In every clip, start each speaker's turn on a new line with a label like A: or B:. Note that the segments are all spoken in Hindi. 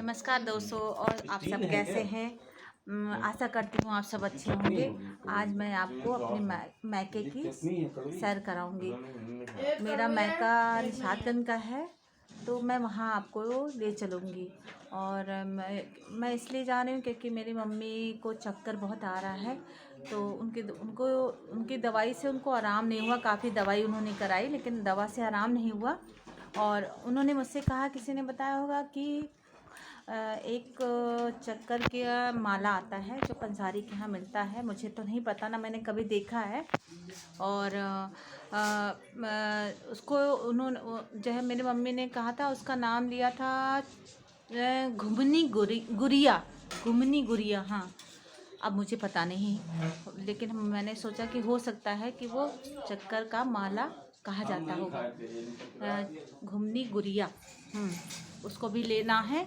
A: नमस्कार दोस्तों, और आप सब कैसे हैं। आशा करती हूँ आप सब अच्छे होंगे। आज मैं आपको अपने मैके की सैर कराऊंगी। मेरा मैका निशातगंज का है, तो मैं वहाँ आपको ले चलूँगी। और मैं इसलिए जा रही हूँ क्योंकि मेरी मम्मी को चक्कर बहुत आ रहा है। तो उनकी दवाई से उनको आराम नहीं हुआ। काफ़ी दवाई उन्होंने कराई लेकिन दवा से आराम नहीं हुआ। और उन्होंने मुझसे कहा, किसी ने बताया होगा कि एक चक्कर का माला आता है जो पंसारी के यहाँ मिलता है। मुझे तो नहीं पता, ना मैंने कभी देखा है। और उसको उन्होंने जो है, मेरी मम्मी ने कहा था, उसका नाम लिया था गुरिया, घुमनी गुरिया। हाँ, अब मुझे पता नहीं, लेकिन मैंने सोचा कि हो सकता है कि वो चक्कर का माला कहा जाता होगा, घुमनी गुरिया। उसको भी लेना है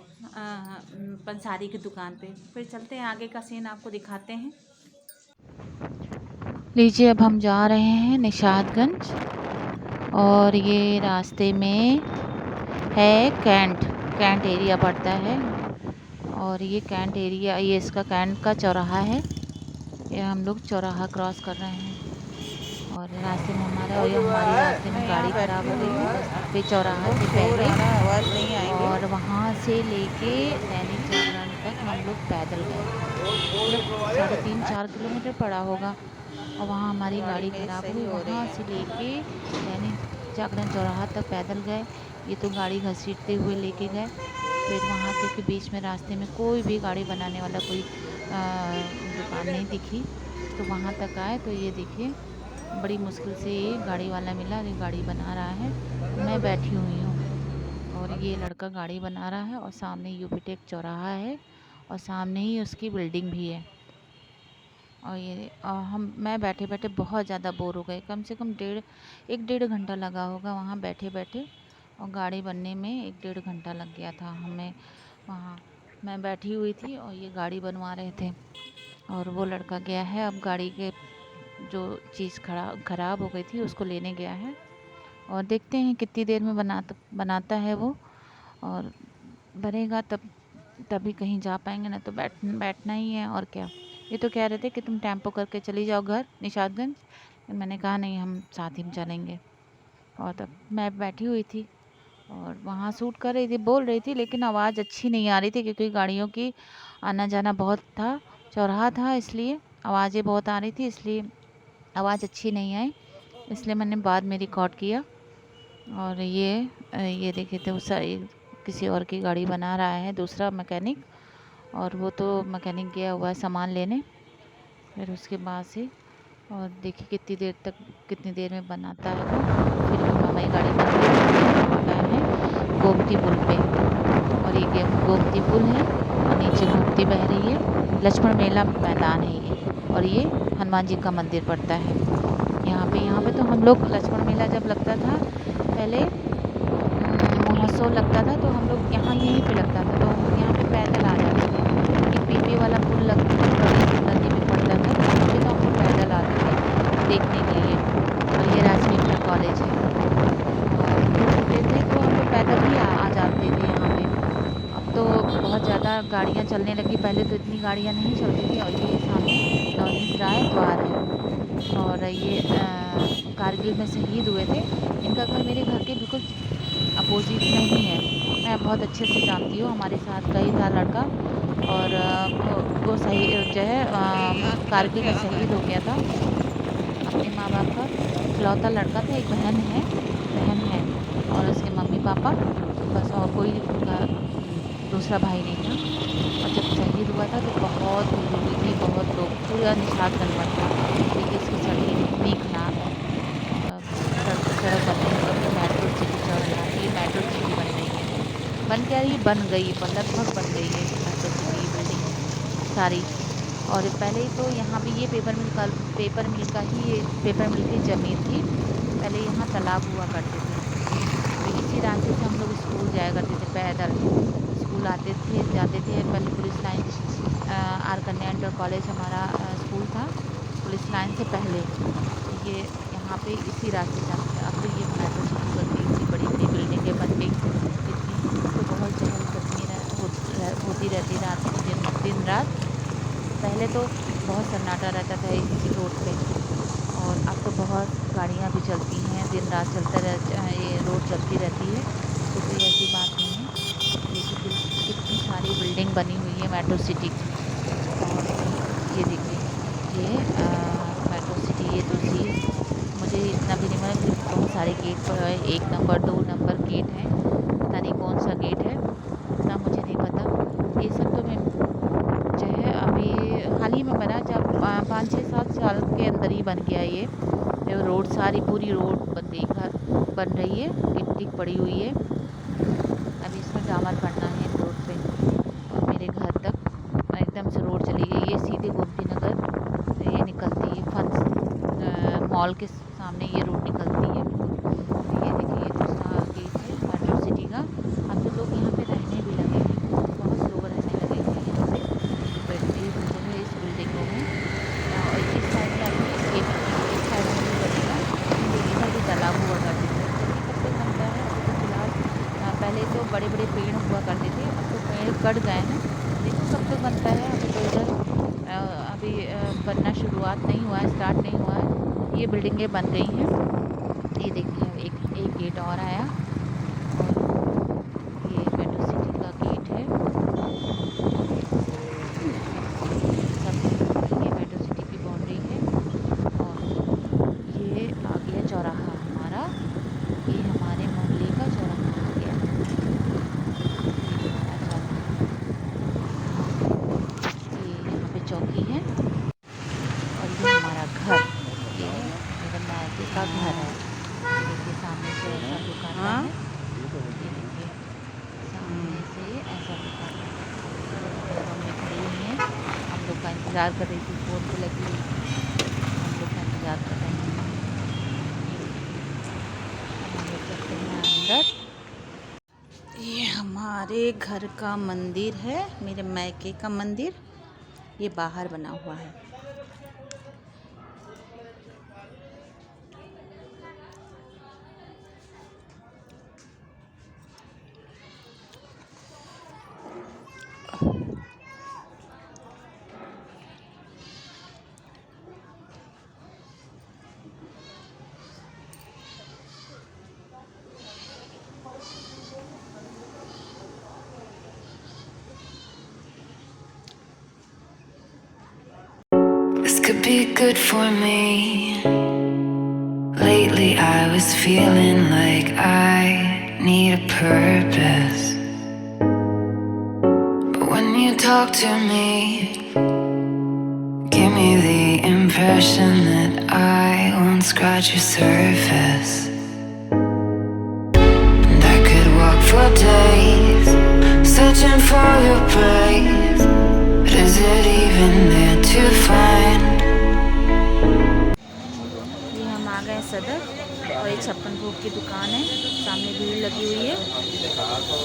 A: पंसारी की दुकान पे। फिर चलते हैं, आगे का सीन आपको दिखाते हैं। लीजिए, अब हम जा रहे हैं निशातगंज, और ये रास्ते में है कैंट एरिया पड़ता है। और ये कैंट एरिया, ये इसका कैंट का चौराहा है। ये हम लोग चौराहा क्रॉस कर रहे हैं, और रास्ते में हमारी रास्ते में गाड़ी खराब हो गई है चौराहा से पहले। और वहाँ से लेके दैनिक जागरण तक हम लोग पैदल गए, मतलब 3.5-4 किलोमीटर पड़ा होगा। और वहाँ हमारी गाड़ी खराब हुई। वहाँ से लेके दैनिक जागरण चौराहा तक पैदल गए। ये तो गाड़ी घसीटते हुए लेके गए। फिर वहाँ, क्योंकि बीच में रास्ते में कोई भी गाड़ी बनाने वाला कोई दुकान नहीं दिखी, तो वहाँ तक आए तो ये देखिए, बड़ी मुश्किल से ये गाड़ी वाला मिला। ये गाड़ी बना रहा है, मैं बैठी हुई हूँ, और ये लड़का गाड़ी बना रहा है। और सामने यूपीटेक चौराहा है, और सामने ही उसकी बिल्डिंग भी है। और ये मैं बैठे बैठे बहुत ज़्यादा बोर हो गए। कम से कम 1-1.5 घंटा लगा होगा वहाँ बैठे बैठे, और गाड़ी बनने में 1-1.5 घंटा लग गया था हमें वहाँ। मैं बैठी हुई थी और ये गाड़ी बनवा रहे थे, और वो लड़का गया है अब गाड़ी के जो चीज़ ख़राब हो गई थी उसको लेने गया है। और देखते हैं कितनी देर में बनाता है वो, और बनेगा तभी कहीं जा पाएंगे, ना तो बैठना ही है और क्या। ये तो कह रहे थे कि तुम टेम्पो करके चली जाओ घर निशातगंज। मैंने कहा नहीं, हम साथ ही में चलेंगे। और तब मैं बैठी हुई थी और वहाँ शूट कर रही थी, बोल रही थी, लेकिन आवाज़ अच्छी नहीं आ रही थी क्योंकि गाड़ियों की आना जाना बहुत था, चौराहा था, इसलिए आवाज़ें बहुत आ रही थी, इसलिए आवाज़ अच्छी नहीं आई, इसलिए मैंने बाद में रिकॉर्ड किया। और ये देखे थे, उस किसी और की गाड़ी बना रहा है दूसरा मैकेनिक, और वो तो मैकेनिक गया हुआ है सामान लेने। फिर उसके बाद से, और देखिए कितनी देर में बनाता है वो। फिर भी हमारी गाड़ी बन रही है गोमती पुल पे, और ये गोमती पुल है, और नीचे गोमती बह रही है। लक्ष्मण मेला मैदान है ये, और ये हनुमान जी का मंदिर पड़ता है यहाँ पे तो हम लोग, लक्ष्मण मेला जब लगता था पहले, महोत्सव लगता था, तो हम लोग यहीं पे लगता था, तो हम लोग यहाँ पे पैदल आ जाते थे। एक पीपी वाला पुल लगता था, नदी में पड़ता था, तो वहाँ पे तो हम लोग पैदल आते थे देखने के लिए। और ये राजकीय इंटर कॉलेज है, और हम लोग छोटे थे तो हम लोग पैदल ही आ जाते थे यहाँ पे। अब तो बहुत ज़्यादा गाड़ियाँ चलने लगी, पहले तो इतनी गाड़ियाँ नहीं चलती थी। और ये सामने नवनीत राय द्वार है, और ये कारगिल में शहीद हुए थे। इनका घर मेरे घर के बिल्कुल अपोजिट में ही है। मैं बहुत अच्छे से जानती हूँ, हमारे साथ का ही था लड़का, और वो सही जो है कारगिल में शहीद हो गया था। अपने माँ बाप का इकलौता लड़का था, एक बहन है, और उसके मम्मी पापा, बस, और कोई उनका दूसरा भाई नहीं था। और जब शहीद हुआ था तो बहुत भीड़ हुई थी, बहुत लोग, पूरा निशातगंज बंद था। देखिए इसकी सड़कें कितनी खराब है, सड़क बन रही है, मेट्रो सिटी चल रहा है, ये मेट्रो सिटी बन रही है, बन क्या रही, बन गई, लगभग बन गई है मेट्रो सिटी बिल्डिंग सारी। और पहले तो यहाँ पे ये पेपर मिल की ज़मीन थी, पहले यहाँ तालाब हुआ करते थे। तो इसी रास्ते से हम लोग स्कूल जाया करते थे पैदल, स्कूल जाते थे। पहले पुलिस लाइन आर कन्या इंटर कॉलेज हमारा स्कूल था, पुलिस लाइन से पहले। तो ये यहाँ पे इसी रास्ते से जाते थे। अब तो ये मेट्रो सिटी बन गई, इतनी बड़ी बड़ी बिल्डिंगें बन गई, इतनी तो बहुत चहल कदमी चलती रहती रात को, दिन रात। पहले तो बहुत सन्नाटा रहता था इस रोड पे, और अब तो बहुत गाड़ियाँ भी चलती हैं, दिन रात चलता रहता है, ये रोड चलती रहती है, तो कोई ऐसी बात नहीं है। देखिए कितनी सारी बिल्डिंग बनी हुई है मेट्रो सिटी की। और ये देखिए ये मेट्रो सिटी, ये तो सी मुझे इतना भी नहीं मालूम कि बहुत सारे गेट पर है, 1 नंबर 2 नंबर गेट है, पता नहीं कौन सा गेट है, इतना मुझे नहीं पता। ये सब तो मैं जो है अभी हाल ही में बना, जब 5-6-7 साल के अंदर ही बन गया ये। जो रोड सारी पूरी रोड बन रही है, गिट्टी पड़ी हुई है। अभी इसमें डामर पड़ना है रोड पे, और मेरे घर तक एकदम से रोड चली गई। ये सीधे गोमती नगर से ये निकलती है, फंस मॉल के सामने ये रोड निकलती है। ये देखिए ये दूसरा गेट है मेट्रो सिटी का। अब तो लोग यहाँ पे रहने भी लगे हैं, बहुत लोग रहने लगे हैं यहाँ पे, बैठे जो है इस बिल्डिंगों में। और इस साइड में अभी इस साइड में भी बनेगा, इधर भी तालाब हुआ करते थे। जल्दी कब तक बनता है? अभी तो फिलहाल पहले तो बड़े बड़े पेड़ हुआ करते थे, अब तो पेड़ कट गए हैं। देखो कब तक बनता है। अभी तो इधर अभी बनना शुरुआत नहीं हुआ है, स्टार्ट नहीं हुआ है, ये बिल्डिंगें बन गई हैं। ये देखिए एक गेट और आया, और ये मेट्रो सिटी का गेट है। सब ये मेट्रो सिटी की बाउंड्री है, और ये आ गया चौराहा हमारा, ये हमारे मोहल्ले का चौराहा आ गया, ये हमारा चौराहा। ये यहाँ पे चौकी है, और ये हमारा घर, ये मेरे मायके का घर है। देखिए सामने से ऐसा लुक आता है, ये देखिए सामने से ऐसा लुक आता है। मम्मी खड़ी हुई हैं, हम लोग का इंतज़ार कर रही थी, फ़ोन पे लगी हुई थी, हम लोग का इंतज़ार कर रहे हैं। हम लोग चलते हैं अंदर। ये हमारे घर का मंदिर है, मेरे मायके का मंदिर, ये बाहर बना हुआ है।
B: This could be good for me. Lately I was feeling like I need a purpose. But when you talk to me, give me the impression that I won't scratch your surface. And I could walk for days, searching for your praise. But is it even there to find?
A: ये हम आ गए सदर, और ये 56 भोग की दुकान है, सामने भीड़ लगी हुई है,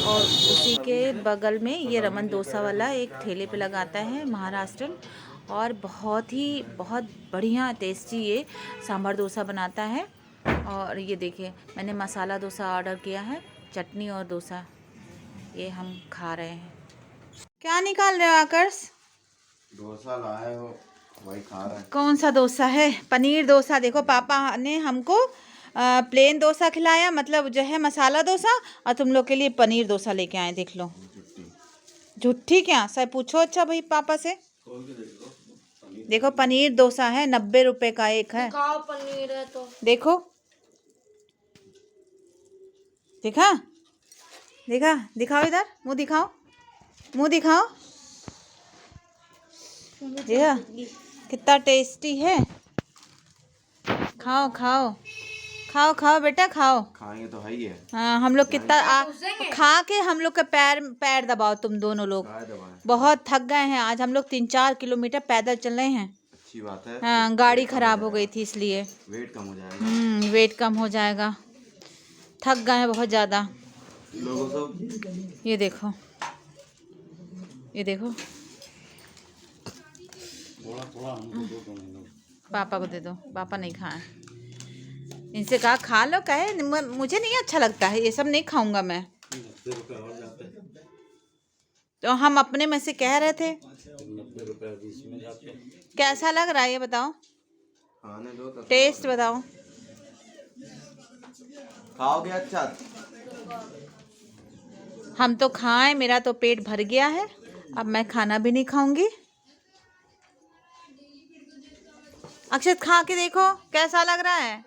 A: और उसी के बगल में ये रमन डोसा वाला एक ठेले पे लगाता है, महाराष्ट्रन, और बहुत बढ़िया टेस्टी ये सांभर डोसा बनाता है। और ये देखिए मैंने मसाला डोसा ऑर्डर किया है, चटनी और डोसा, ये हम खा रहे हैं। क्या निकाल रहे हो आकर्ष?
C: डोसा लाए हो, वही खा रहे हैं।
A: कौन सा डोसा है? पनीर डोसा। देखो पापा ने हमको प्लेन डोसा खिलाया, मतलब जो है मसाला डोसा, और तुम लोग के लिए पनीर डोसा लेके आए। देख लो, झूठी क्या सर, पूछो अच्छा भाई पापा से। देखो पनीर डोसा है, 90 रुपए का एक है।
D: पनीर है तो
A: देखो, देखा देखा, दिखाओ इधर, मुंह दिखाओ, मुंह दिखाओ, देखा कितना टेस्टी है। खाओ खाओ खाओ खाओ बेटा खाओ।
C: खाएंगे तो है ही है।
A: हाँ, हम लोग कितना खा के हम लोग का पैर दबाओ, तुम दोनों लोग बहुत थक गए हैं आज। हम लोग 3-4 किलोमीटर पैदल चल रहे हैं।
C: अच्छी बात है।
A: हाँ, गाड़ी खराब हो गई थी इसलिए।
C: वेट कम हो जाएगा।
A: वेट कम हो जाएगा, थक गए हैं बहुत ज़्यादा।
C: लोगों सब
A: ये देखो, ये देखो, पापा को दे दो, पापा नहीं खाए। इनसे कहा खा लो, कहे मुझे नहीं अच्छा लगता है ये सब, नहीं खाऊंगा मैं। तो हम अपने में से कह रहे थे।
C: 90 रुपए 20 में जाते हैं।
A: कैसा लग रहा है ये बताओ,
C: खाने दो तो
A: टेस्ट बताओ।
C: खाओगे अच्छा।
A: हम तो खाएं, मेरा तो पेट भर गया है, अब मैं खाना भी नहीं खाऊंगी। अक्षत खा के देखो कैसा लग रहा है।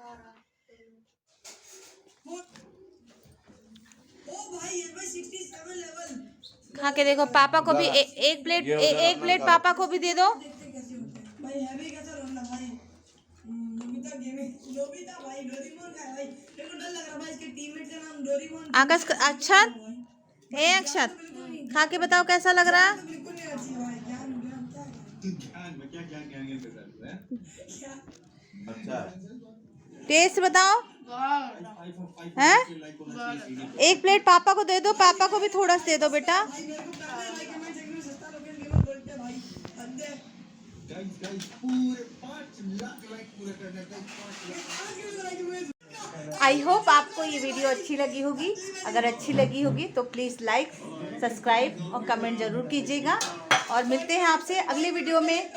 A: खा के देखो, पापा को भी एक प्लेट पापा को भी दे दो। आकाश, अक्षत, ए अक्षत, खा के बताओ कैसा लग रहा है।
C: अच्छा
A: टेस्ट बताओ। हैं? एक प्लेट पापा को दे दो, पापा को भी थोड़ा सा दे दो बेटा। आई होप आपको ये वीडियो अच्छी लगी होगी। अगर अच्छी लगी होगी तो प्लीज़ लाइक, सब्सक्राइब और कमेंट ज़रूर कीजिएगा। और मिलते हैं आपसे अगले वीडियो में।